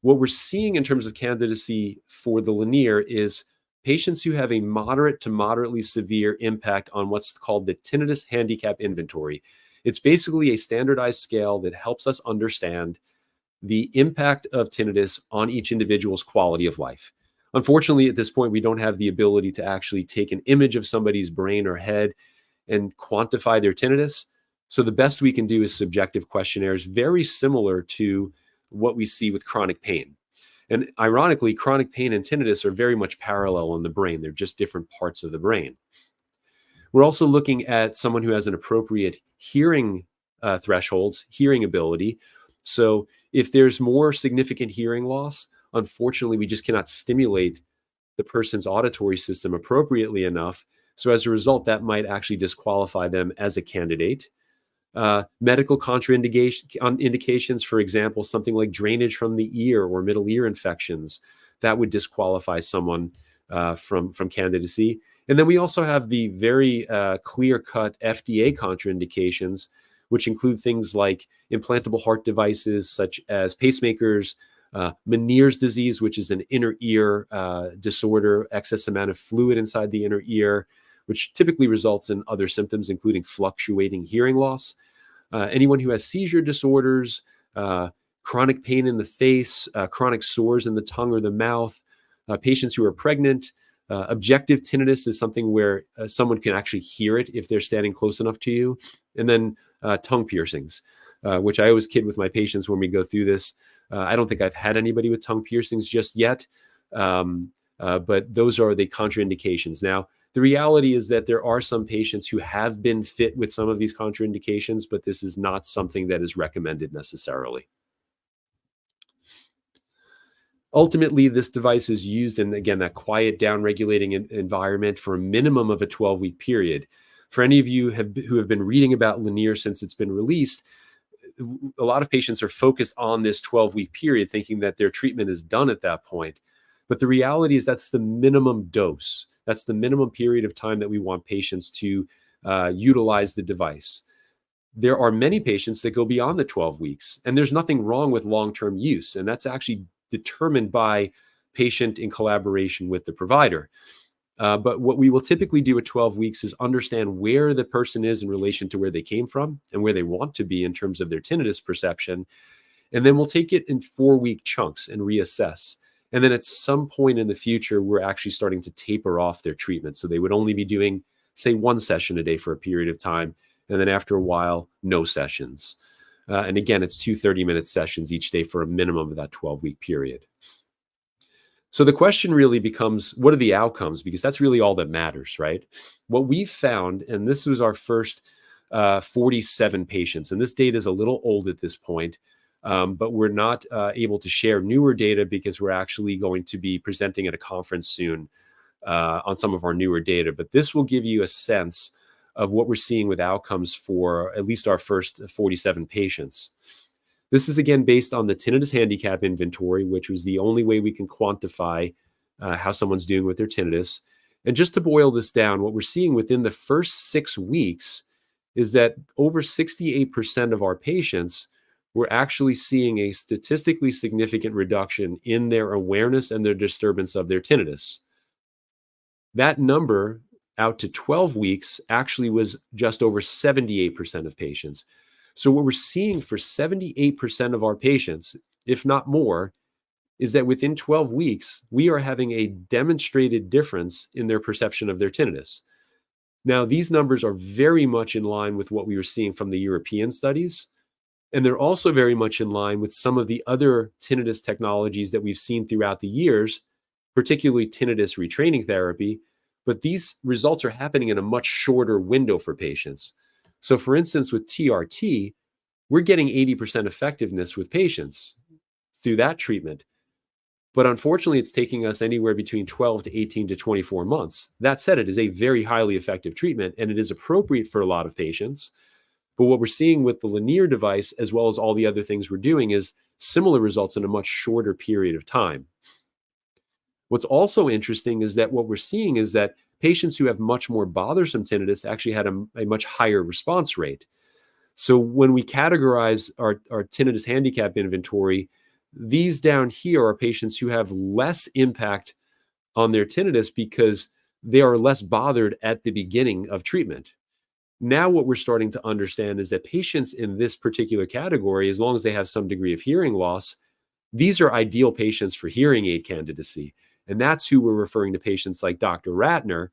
What we're seeing in terms of candidacy for the Lenire is patients who have a moderate to moderately severe impact on what's called the Tinnitus Handicap Inventory. It's basically a standardized scale that helps us understand the impact of tinnitus on each individual's quality of life. Unfortunately, at this point, we don't have the ability to actually take an image of somebody's brain or head and quantify their tinnitus. So the best we can do is subjective questionnaires, very similar to what we see with chronic pain. And ironically, chronic pain and tinnitus are very much parallel in the brain. They're just different parts of the brain. We're also looking at someone who has an appropriate hearing thresholds, hearing ability. So if there's more significant hearing loss, unfortunately, we just cannot stimulate the person's auditory system appropriately enough. So as a result, that might actually disqualify them as a candidate. Medical contraindications, for example, something like drainage from the ear or middle ear infections, that would disqualify someone from candidacy. And then we also have the very clear-cut FDA contraindications, which include things like implantable heart devices such as pacemakers, Meniere's disease, which is an inner ear disorder, excess amount of fluid inside the inner ear, which typically results in other symptoms, including fluctuating hearing loss. Anyone who has seizure disorders, chronic pain in the face, chronic sores in the tongue or the mouth, patients who are pregnant. Objective tinnitus is something where someone can actually hear it if they're standing close enough to you. And then tongue piercings, which I always kid with my patients when we go through this. I don't think I've had anybody with tongue piercings just yet, but those are the contraindications. Now, The reality is that there are some patients who have been fit with some of these contraindications, but this is not something that is recommended necessarily. Ultimately, this device is used in, again, that quiet, down-regulating environment for a minimum of a 12-week period. For any of you who have been reading about Lenire since it's been released, a lot of patients are focused on this 12-week period, thinking that their treatment is done at that point. But the reality is that's the minimum dose. That's the minimum period of time that we want patients to utilize the device. There are many patients that go beyond the 12 weeks, and there's nothing wrong with long-term use. And that's actually determined by patient in collaboration with the provider. But what we will typically do at 12 weeks is understand where the person is in relation to where they came from and where they want to be in terms of their tinnitus perception. And then we'll take it in 4-week chunks and reassess. And then at some point in the future, we're actually starting to taper off their treatment. So they would only be doing, say, 1 session a day for a period of time. And then after a while, no sessions. And again, it's 2 30-minute sessions each day for a minimum of that 12-week period. So the question really becomes, what are the outcomes? Because that's really all that matters, right? What we've found, and this was our first 47 patients, and this data is a little old at this point, but we're not able to share newer data because we're actually going to be presenting at a conference soon on some of our newer data. But this will give you a sense of what we're seeing with outcomes for at least our first 47 patients. This is, again, based on the tinnitus handicap inventory, which was the only way we can quantify how someone's doing with their tinnitus. And just to boil this down, what we're seeing within the first 6 weeks is that over 68% of our patients were actually seeing a statistically significant reduction in their awareness and their disturbance of their tinnitus. That number out to 12 weeks actually was just over 78% of patients. So what we're seeing for 78% of our patients, if not more, is that within 12 weeks, we are having a demonstrated difference in their perception of their tinnitus. Now, these numbers are very much in line with what we were seeing from the European studies, and they're also very much in line with some of the other tinnitus technologies that we've seen throughout the years, particularly tinnitus retraining therapy. But these results are happening in a much shorter window for patients. So for instance, with TRT, we're getting 80% effectiveness with patients through that treatment. But unfortunately, it's taking us anywhere between 12 to 18 to 24 months. That said, it is a very highly effective treatment, and it is appropriate for a lot of patients. But what we're seeing with the Lenire device, as well as all the other things we're doing, is similar results in a much shorter period of time. What's also interesting is that what we're seeing is that patients who have much more bothersome tinnitus actually had a much higher response rate. So when we categorize our tinnitus handicap inventory, these down here are patients who have less impact on their tinnitus because they are less bothered at the beginning of treatment. Now what we're starting to understand is that patients in this particular category, as long as they have some degree of hearing loss, these are ideal patients for hearing aid candidacy. And that's who we're referring to patients like Dr. Ratner,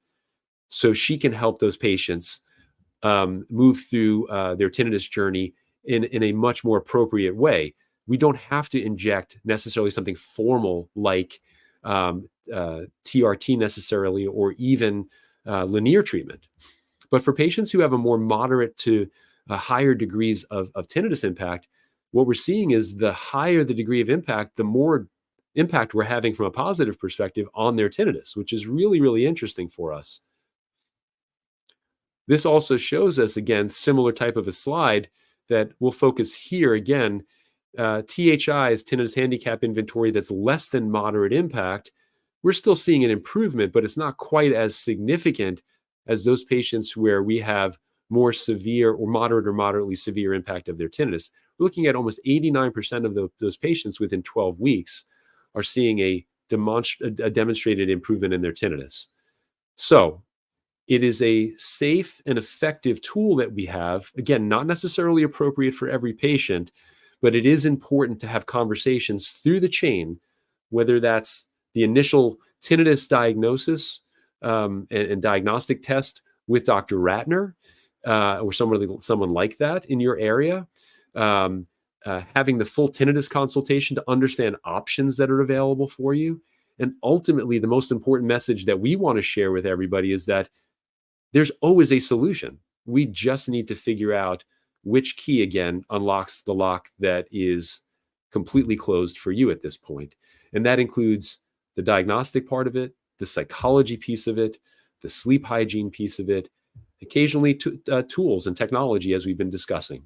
so she can help those patients move through their tinnitus journey in a much more appropriate way. We don't have to inject necessarily something formal like TRT necessarily, or even Lenire treatment. But for patients who have a more moderate to higher degrees of tinnitus impact, what we're seeing is the higher the degree of impact, the more impact we're having from a positive perspective on their tinnitus, which is really, really interesting for us. This also shows us, again, similar type of a slide that we'll focus here again. THI is tinnitus handicap inventory that's less than moderate impact. We're still seeing an improvement, but it's not quite as significant as those patients where we have more severe or moderately severe impact of their tinnitus. We're looking at almost 89% of those patients within 12 weeks are seeing a demonstrated improvement in their tinnitus. So it is a safe and effective tool that we have, again, not necessarily appropriate for every patient, but it is important to have conversations through the chain, whether that's the initial tinnitus diagnosis and diagnostic test with Dr. Ratner or someone like that in your area, having the full tinnitus consultation to understand options that are available for you, And ultimately, the most important message that we want to share with everybody is that there's always a solution. We just need to figure out which key, again, unlocks the lock that is completely closed for you at this point. And that includes the diagnostic part of it, the psychology piece of it, the sleep hygiene piece of it, occasionally tools and technology, as we've been discussing.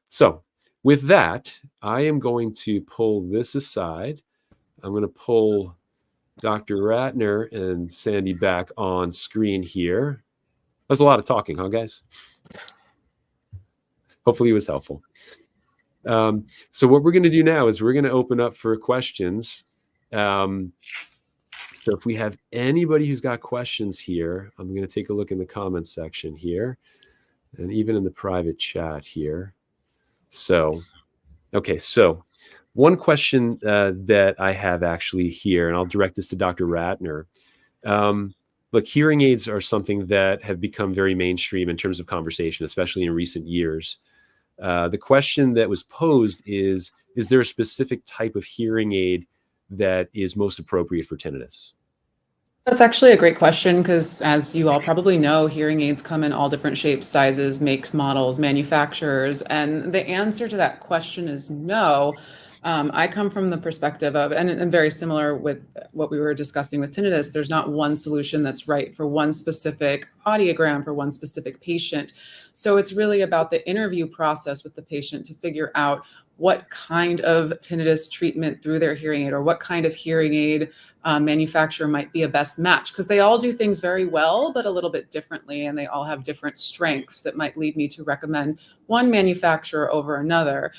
So with that, I am going to pull this aside. I'm going to pull Dr. Ratner and Sandy back on screen here. That's a lot of talking, huh, guys? Hopefully it was helpful. So what we're going to do now is we're going to open up for questions. So if we have anybody who's got questions here, I'm going to take a look in the comments section here and even in the private chat here. So, okay, so one question that I have actually here, and I'll direct this to Dr. Ratner. Look, hearing aids are something that have become very mainstream in terms of conversation, especially in recent years. The question that was posed is there a specific type of hearing aid that is most appropriate for tinnitus? That's actually a great question because, as you all probably know, hearing aids come in all different shapes, sizes, makes, models, manufacturers. And the answer to that question is no. I come from the perspective of, and very similar with what we were discussing with tinnitus, there's not one solution that's right for one specific audiogram, for one specific patient. So it's really about the interview process with the patient to figure out what kind of tinnitus treatment through their hearing aid or what kind of hearing aid manufacturer might be a best match, because they all do things very well, but a little bit differently, and they all have different strengths that might lead me to recommend one manufacturer over another.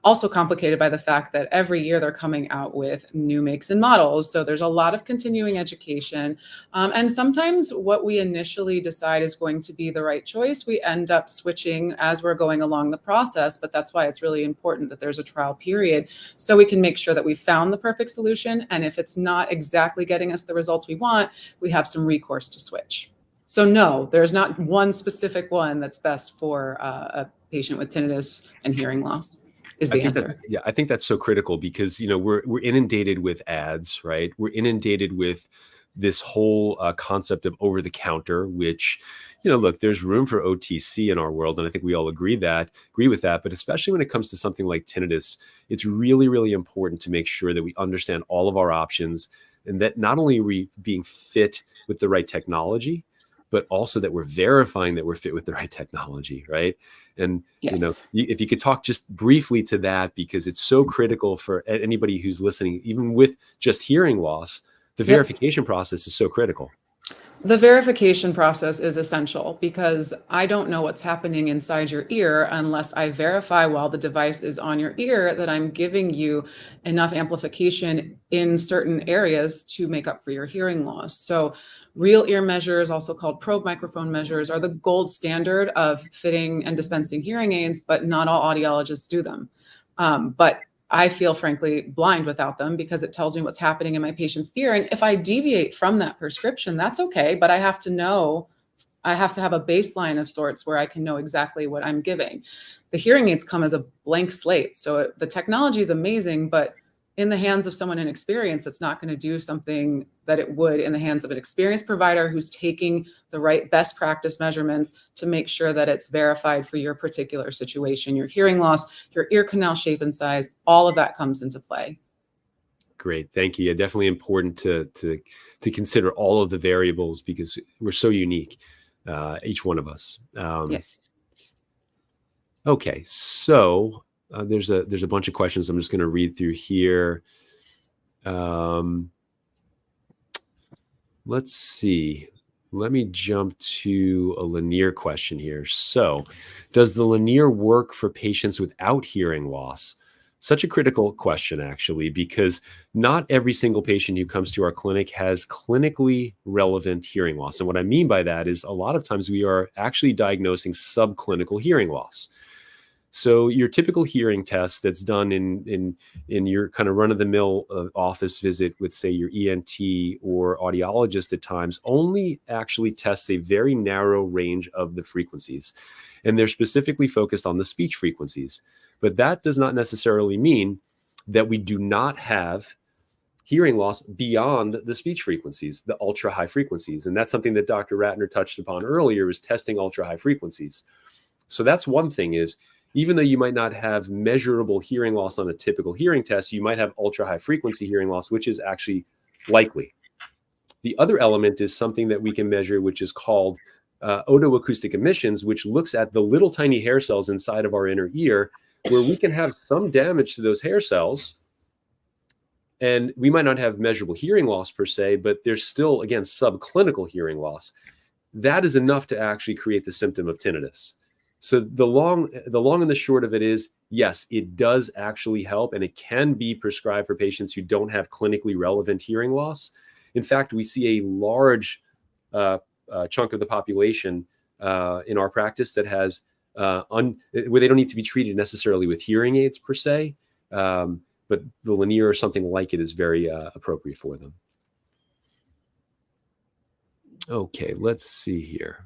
Also complicated by the fact that every year they're coming out with new makes and models. So there's a lot of continuing education. And sometimes what we initially decide is going to be the right choice, we end up switching as we're going along the process. But that's why it's really important that there's a trial period so we can make sure that we found the perfect solution. And if it's not exactly getting us the results we want, we have some recourse to switch. So no, there's not one specific one that's best for a patient with tinnitus and hearing loss. Is the answer. Yeah, I think that's so critical because, you know, we're inundated with ads, right? We're inundated with this whole concept of over the counter, which, you know, look, there's room for OTC in our world. And I think we all agree with that. But especially when it comes to something like tinnitus, it's really, really important to make sure that we understand all of our options and that not only are we being fit with the right technology, but also that we're verifying that we're fit with the right technology, right? And, yes. You know, if you could talk just briefly to that, because it's so critical for anybody who's listening, even with just hearing loss, the verification process is so critical. The verification process is essential because I don't know what's happening inside your ear unless I verify while the device is on your ear that I'm giving you enough amplification in certain areas to make up for your hearing loss. So real ear measures, also called probe microphone measures, are the gold standard of fitting and dispensing hearing aids, but not all audiologists do them. But I feel frankly blind without them because it tells me what's happening in my patient's ear. And if I deviate from that prescription, that's okay. But I have to know, I have to have a baseline of sorts where I can know exactly what I'm giving. The hearing aids come as a blank slate. So the technology is amazing, but in the hands of someone inexperienced, it's not going to do something that it would in the hands of an experienced provider who's taking the right best practice measurements to make sure that it's verified for your particular situation. Your hearing loss, your ear canal shape and size, all of that comes into play. Great, thank you. Yeah, definitely important to consider all of the variables because we're so unique, each one of us. Yes. Okay, so there's a bunch of questions I'm just going to read through here. Let's see. Let me jump to a Lenire question here. So, does the Lenire work for patients without hearing loss? Such a critical question, actually, because not every single patient who comes to our clinic has clinically relevant hearing loss. And what I mean by that is a lot of times we are actually diagnosing subclinical hearing loss. So your typical hearing test that's done in your kind of run-of-the-mill office visit with, say, your ENT or audiologist at times only actually tests a very narrow range of the frequencies. And they're specifically focused on the speech frequencies. But that does not necessarily mean that we do not have hearing loss beyond the speech frequencies, the ultra high frequencies. And that's something that Dr. Ratner touched upon earlier, is testing ultra high frequencies. So that's one thing, is even though you might not have measurable hearing loss on a typical hearing test, you might have ultra high frequency hearing loss, which is actually likely. The other element is something that we can measure, which is called otoacoustic emissions, which looks at the little tiny hair cells inside of our inner ear, where we can have some damage to those hair cells. And we might not have measurable hearing loss per se, but there's still, again, subclinical hearing loss. That is enough to actually create the symptom of tinnitus. So the long and the short of it is, yes, it does actually help, and it can be prescribed for patients who don't have clinically relevant hearing loss. In fact, we see a large chunk of the population in our practice that has where they don't need to be treated necessarily with hearing aids per se, but the Lenire or something like it is very appropriate for them. Okay, let's see here.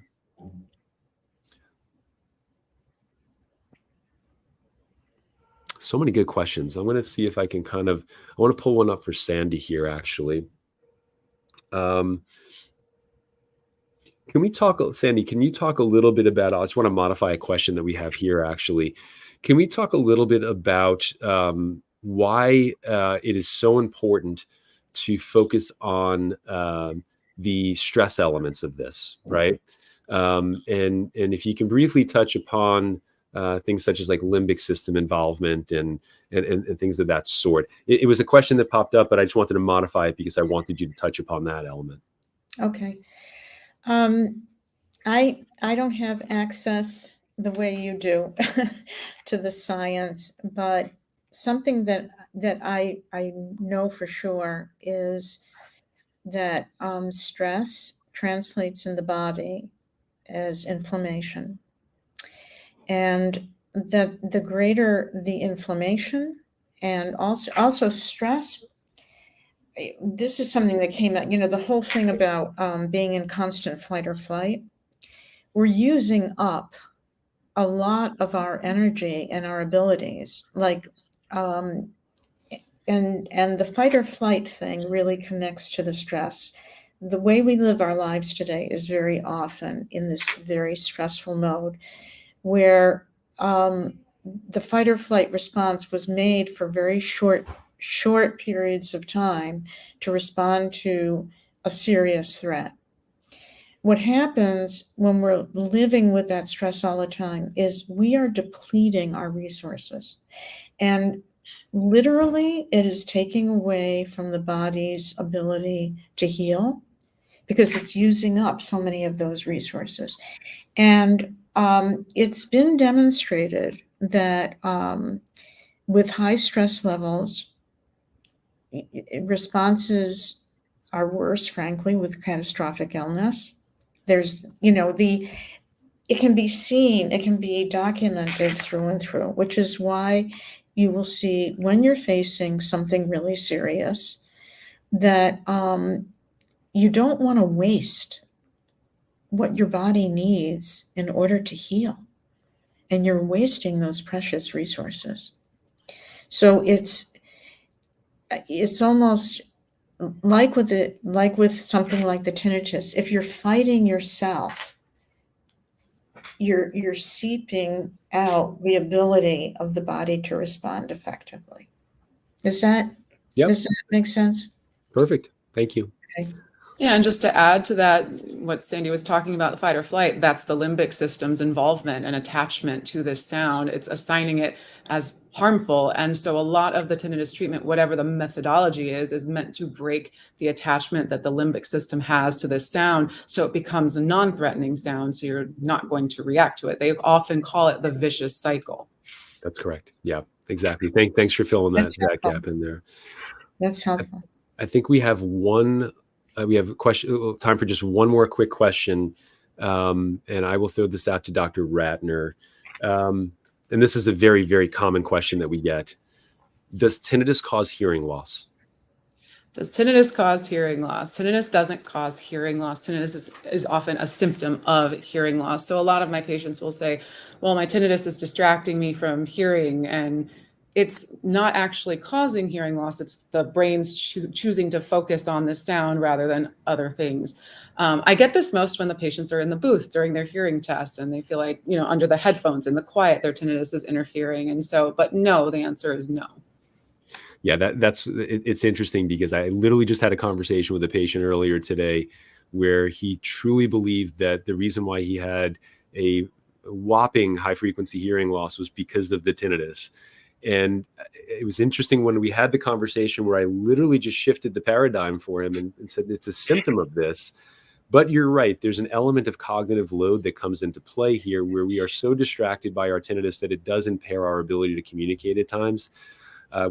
So many good questions. I'm going to see if I can I want to pull one up for Sandy here, actually. Can we talk, Sandy, can you talk a little bit about, I just want to modify a question that we have here, actually. Can we talk a little bit about why it is so important to focus on the stress elements of this, right? And if you can briefly touch upon things such as like limbic system involvement and things of that sort. It was a question that popped up, but I just wanted to modify it because I wanted you to touch upon that element. Okay. I don't have access the way you do to the science, but something that I know for sure is that stress translates in the body as inflammation. And that the greater the inflammation, and also stress, this is something that came out, the whole thing about being in constant flight or flight. We're using up a lot of our energy and our abilities, like, and the fight or flight thing really connects to the stress. The way we live our lives today is very often in this very stressful mode, where the fight or flight response was made for very short periods of time to respond to a serious threat. What happens when we're living with that stress all the time is we are depleting our resources. And literally, it is taking away from the body's ability to heal, because it's using up so many of those resources. And it's been demonstrated that with high stress levels, responses are worse, frankly, with catastrophic illness. There's, it can be seen, it can be documented through and through, which is why you will see when you're facing something really serious that you don't want to waste what your body needs in order to heal. And you're wasting those precious resources. So it's almost like with something like the tinnitus. If you're fighting yourself, you're seeping out the ability of the body to respond effectively. Does that make sense? Perfect. Thank you. Okay. Yeah, and just to add to that, what Sandy was talking about, the fight or flight, that's the limbic system's involvement and attachment to this sound. It's assigning it as harmful. And so a lot of the tinnitus treatment, whatever the methodology is meant to break the attachment that the limbic system has to this sound, so it becomes a non-threatening sound, so you're not going to react to it. They often call it the vicious cycle. That's correct. Yeah, exactly. Thanks for filling that gap in there. That's helpful. I think we have a question, time for just one more quick question. And I will throw this out to Dr. Ratner. And this is a very, very common question that we get. Does tinnitus cause hearing loss? Does tinnitus cause hearing loss? Tinnitus doesn't cause hearing loss. Tinnitus is often a symptom of hearing loss. So a lot of my patients will say, well, my tinnitus is distracting me from hearing, and it's not actually causing hearing loss. It's the brain's choosing to focus on the sound rather than other things. I get this most when the patients are in the booth during their hearing test and they feel like, you know, under the headphones in the quiet, their tinnitus is interfering. And so, but no, the answer is no. Yeah, it's interesting because I literally just had a conversation with a patient earlier today where he truly believed that the reason why he had a whopping high frequency hearing loss was because of the tinnitus. And it was interesting when we had the conversation where I literally just shifted the paradigm for him and said, it's a symptom of this. But you're right, there's an element of cognitive load that comes into play here where we are so distracted by our tinnitus that it does impair our ability to communicate at times,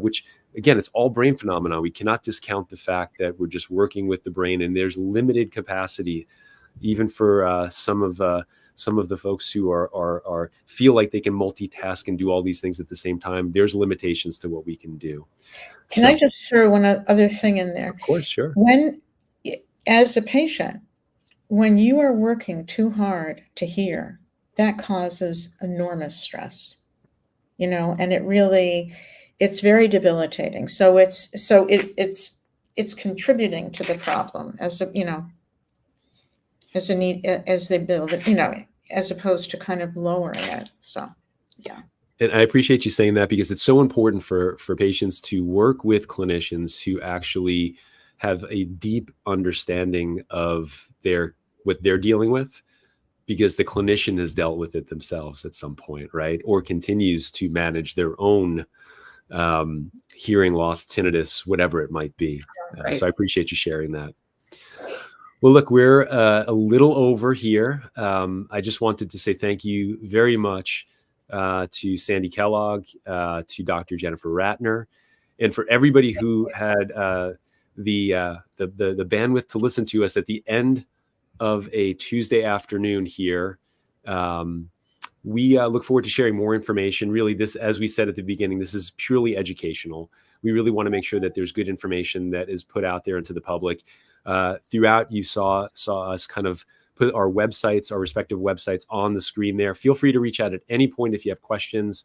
which again, it's all brain phenomena. We cannot discount the fact that we're just working with the brain and there's limited capacity even for some of the folks who are feel like they can multitask and do all these things at the same time. There's limitations to what we can do. Can I just throw one other thing in there? Of course, sure. When, as a patient, when you are working too hard to hear, that causes enormous stress, you know, and it's very debilitating. So it's contributing to the problem as they build it, you know, as opposed to kind of lowering it. So, yeah. And I appreciate you saying that because it's so important for patients to work with clinicians who actually have a deep understanding of what they're dealing with, because the clinician has dealt with it themselves at some point, right? Or continues to manage their own hearing loss, tinnitus, whatever it might be. Right. So I appreciate you sharing that. Well, look, we're a little over here. I just wanted to say thank you very much to Sandy Kellogg, to Dr. Jennifer Ratner, and for everybody who had the bandwidth to listen to us at the end of a Tuesday afternoon here. We look forward to sharing more information. Really, this, as we said at the beginning, this is purely educational. We really want to make sure that there's good information that is put out there into the public. Throughout, you saw us kind of put our websites, our respective websites on the screen there. Feel free to reach out at any point if you have questions.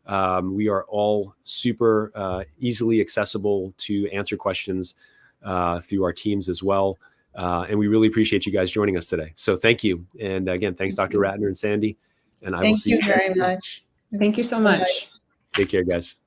We are all super easily accessible to answer questions through our teams as well. And we really appreciate you guys joining us today. So thank you. And again, thanks, Dr. Ratner and Sandy. And I will see you very much. Thank you so much. Take care, guys.